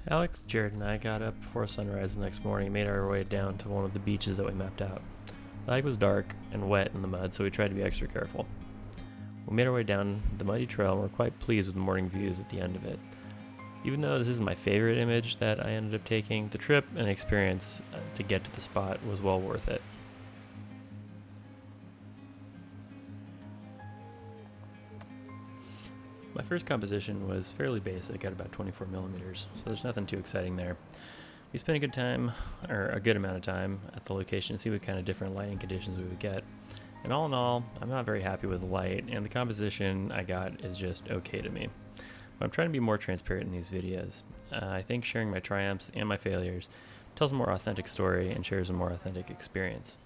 Alex, Jared, and I got up before sunrise the next morning and made our way down to one of the beaches that we mapped out. The hike was dark and wet in the mud, so we tried to be extra careful. We made our way down the muddy trail and were quite pleased with the morning views at the end of it. Even though this isn't my favorite image that I ended up taking, the trip and experience to get to the spot was well worth it. My first composition was fairly basic at about 24 millimeters, so there's nothing too exciting there. We spent a good amount of time at the location to see what kind of different lighting conditions we would get. And all in all, I'm not very happy with the light, and the composition I got is just okay to me. But I'm trying to be more transparent in these videos. I think sharing my triumphs and my failures tells a more authentic story and shares a more authentic experience.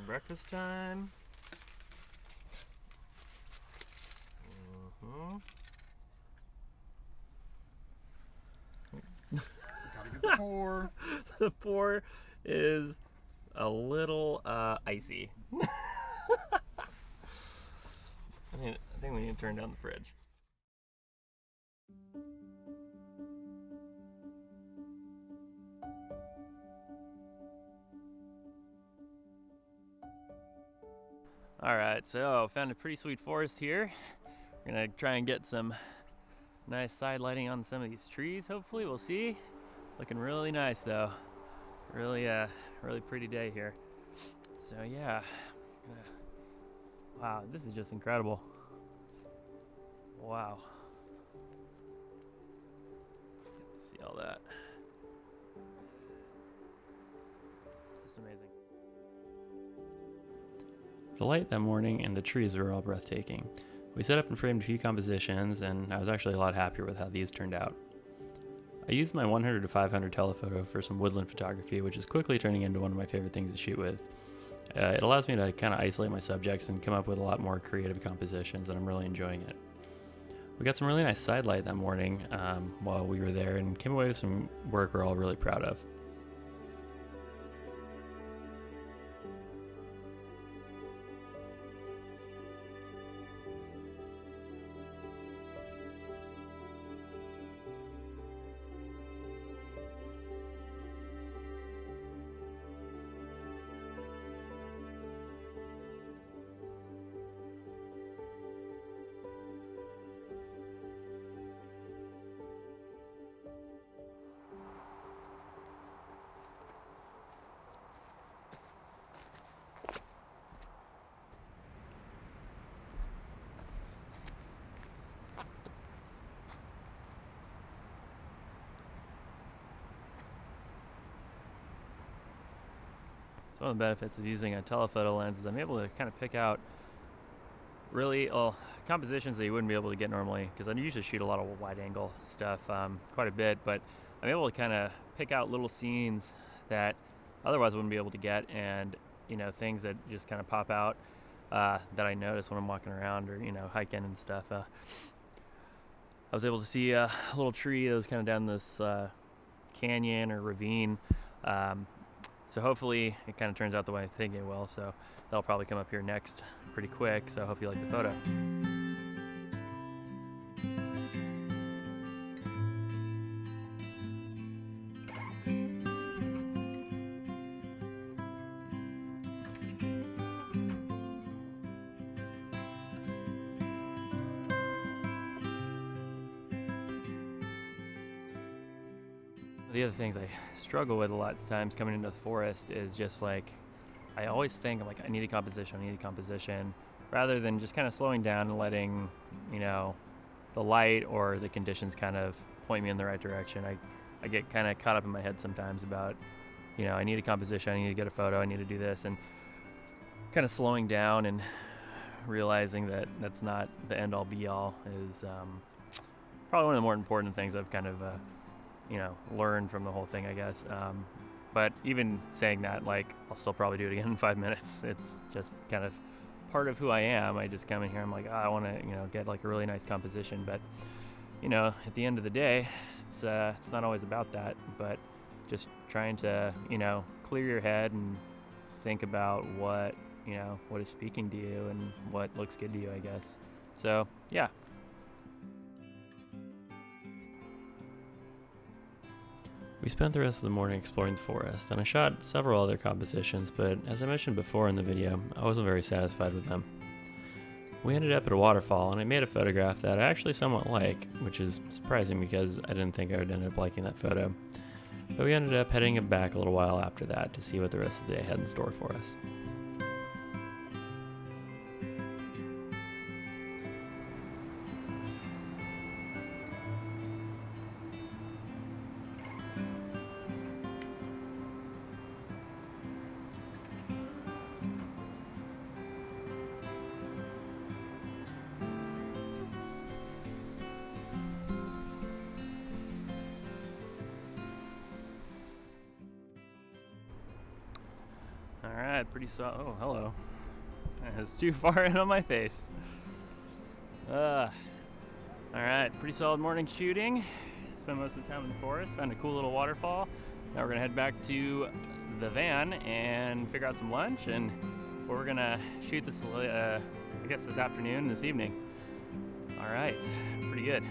Breakfast time. Gotta get the pour. The pour is a little icy. I think we need to turn down the fridge. Alright, so found a pretty sweet forest here. We're gonna try and get some nice side lighting on some of these trees, hopefully. We'll see. Looking really nice though. Really pretty day here. So yeah. Wow, this is just incredible. Wow. See all that. Just amazing. The light that morning and the trees were all breathtaking. We set up and framed a few compositions, and I was actually a lot happier with how these turned out. I used my 100 to 500 telephoto for some woodland photography, which is quickly turning into one of my favorite things to shoot with. It allows me to kind of isolate my subjects and come up with a lot more creative compositions, and I'm really enjoying it. We got some really nice side light that morning while we were there, and came away with some work we're all really proud of. One of the benefits of using a telephoto lens is I'm able to kind of pick out really compositions that you wouldn't be able to get normally, because I usually shoot a lot of wide angle stuff quite a bit, but I'm able to kind of pick out little scenes that otherwise I wouldn't be able to get, and things that just kind of pop out that I notice when I'm walking around or hiking and stuff. I was able to see a little tree that was kind of down this canyon or ravine. So hopefully it kind of turns out the way I think it will. So that'll probably come up here next pretty quick. So I hope you like the photo. the other things I struggle with a lot of times coming into the forest is just like, I always think, I'm like, I need a composition, rather than just kind of slowing down and letting, you know, the light or the conditions kind of point me in the right direction. I get kind of caught up in my head sometimes about, you know, I need a composition, I need to get a photo, I need to do this, and kind of slowing down and realizing that that's not the end all be all is probably one of the more important things I've kind of, you know, learned from the whole thing, I guess. But even saying that, like, I'll still probably do it again in 5 minutes. It's just kind of part of who I am. I just come in here, I'm like, I want to, you know, get like a really nice composition. But, you know, at the end of the day, it's not always about that, but just trying to, you know, clear your head and think about what, you know, what is speaking to you and what looks good to you, I guess. So, yeah. We spent the rest of the morning exploring the forest, and I shot several other compositions, but as I mentioned before in the video, I wasn't very satisfied with them. We ended up at a waterfall, and I made a photograph that I actually somewhat like, which is surprising because I didn't think I would end up liking that photo. But we ended up heading back a little while after that to see what the rest of the day had in store for us. Alright, pretty solid. Oh, hello. That was too far in on my face. Alright, pretty solid morning shooting. Spent most of the time in the forest, found a cool little waterfall. Now we're gonna head back to the van and figure out some lunch, and we're gonna shoot this, I guess this afternoon, this evening. Alright, pretty good.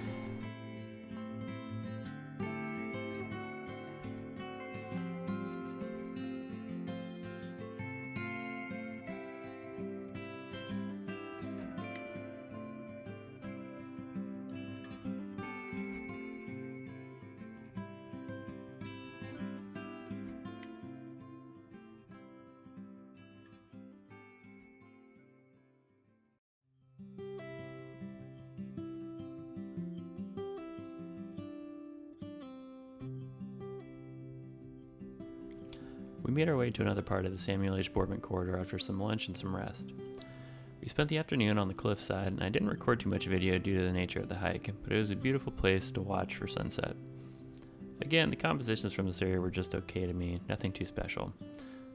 We made our way to another part of the Samuel H. Boardman corridor after some lunch and some rest. We spent the afternoon on the cliffside, and I didn't record too much video due to the nature of the hike, but it was a beautiful place to watch for sunset. Again, the compositions from this area were just okay to me, nothing too special.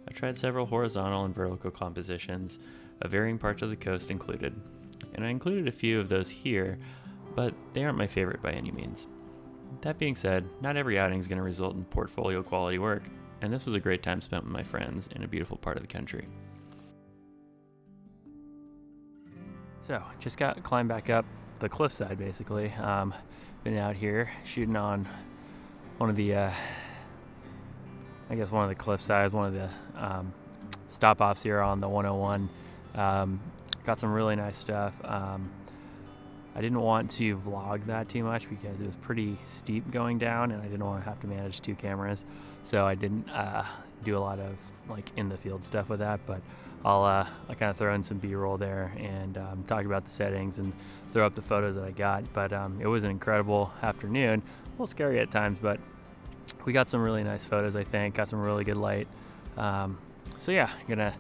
I tried several horizontal and vertical compositions, of varying parts of the coast included, and I included a few of those here, but they aren't my favorite by any means. That being said, not every outing is going to result in portfolio quality work, and this was a great time spent with my friends in a beautiful part of the country. So, just climbed back up the cliffside basically. Been out here shooting on one of the, I guess one of the cliff sides, one of the stop offs here on the 101. Got some really nice stuff. I didn't want to vlog that too much because it was pretty steep going down, and I didn't want to have to manage 2 cameras, so I didn't do a lot of like in the field stuff with that. But I'll kind of throw in some B-roll there and talk about the settings and throw up the photos that I got. But it was an incredible afternoon. A little scary at times, but we got some really nice photos. I think got some really good light. So yeah, I'm gonna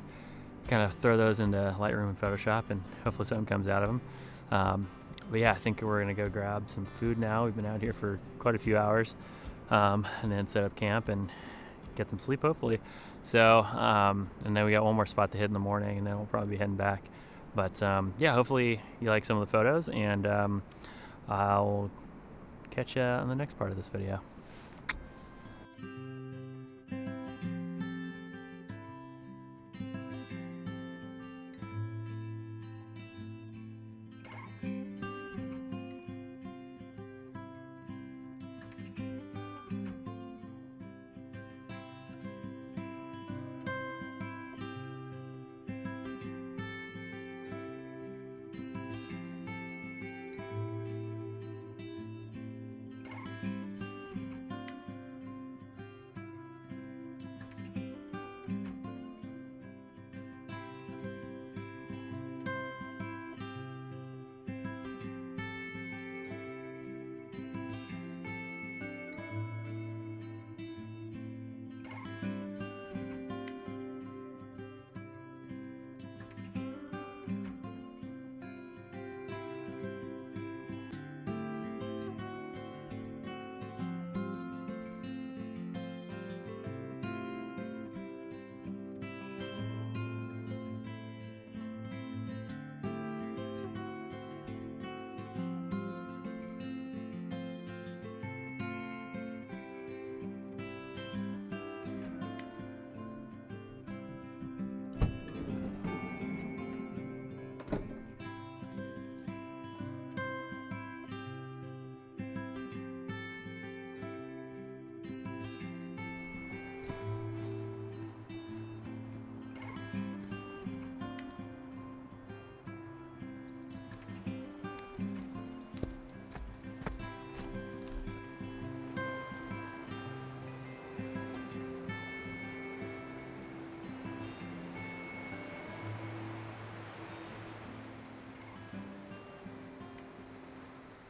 kind of throw those into Lightroom and Photoshop, and hopefully something comes out of them. But yeah, I think we're gonna go grab some food now. We've been out here for quite a few hours, and then set up camp and get some sleep hopefully. So, and then we got one more spot to hit in the morning, and then we'll probably be heading back. But yeah, hopefully you like some of the photos, and I'll catch you on the next part of this video.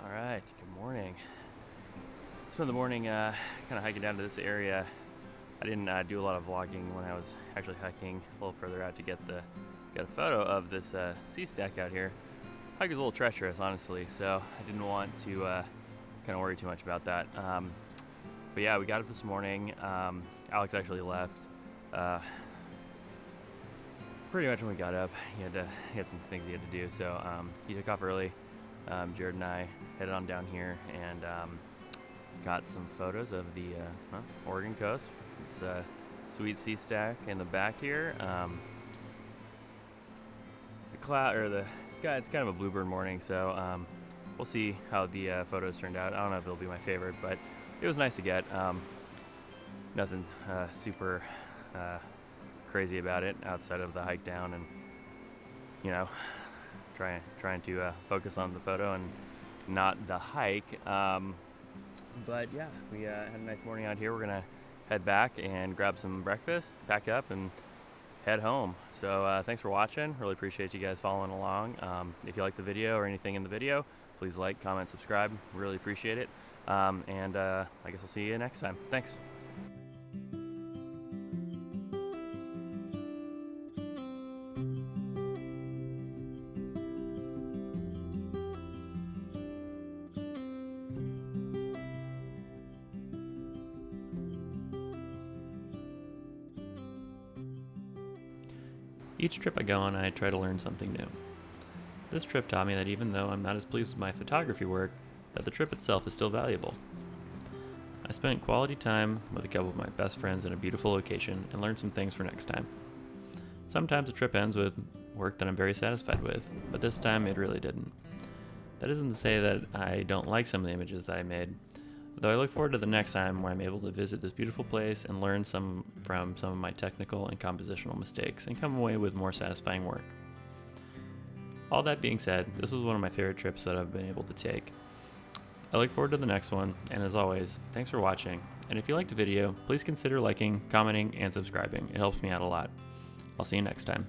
All right, good morning. Spent the morning kind of hiking down to this area. I didn't do a lot of vlogging when I was actually hiking a little further out to get a photo of this sea stack out here. Hike is a little treacherous, honestly, so I didn't want to kind of worry too much about that. But yeah, we got up this morning. Alex actually left pretty much when we got up. He had some things he had to do, so he took off early. Jared and I headed on down here and got some photos of the Oregon coast. It's a sweet sea stack in the back here. The sky, it's kind of a bluebird morning, so we'll see how the photos turned out. I don't know if it'll be my favorite, but it was nice to get. Nothing super crazy about it outside of the hike down and, you know, trying to focus on the photo and not the hike. But yeah, we had a nice morning out here. We're gonna head back and grab some breakfast, pack up, and head home. So thanks for watching. Really appreciate you guys following along. If you like the video or anything in the video, please like, comment, subscribe. Really appreciate it. And I guess I'll see you next time. Thanks. Each trip I go on, I try to learn something new. This trip taught me that even though I'm not as pleased with my photography work, that the trip itself is still valuable. I spent quality time with a couple of my best friends in a beautiful location and learned some things for next time. Sometimes the trip ends with work that I'm very satisfied with, but this time it really didn't. That isn't to say that I don't like some of the images that I made, though I look forward to the next time when I'm able to visit this beautiful place and learn from some of my technical and compositional mistakes and come away with more satisfying work. All that being said, this was one of my favorite trips that I've been able to take. I look forward to the next one, and as always, thanks for watching, and if you liked the video, please consider liking, commenting, and subscribing. It helps me out a lot. I'll see you next time.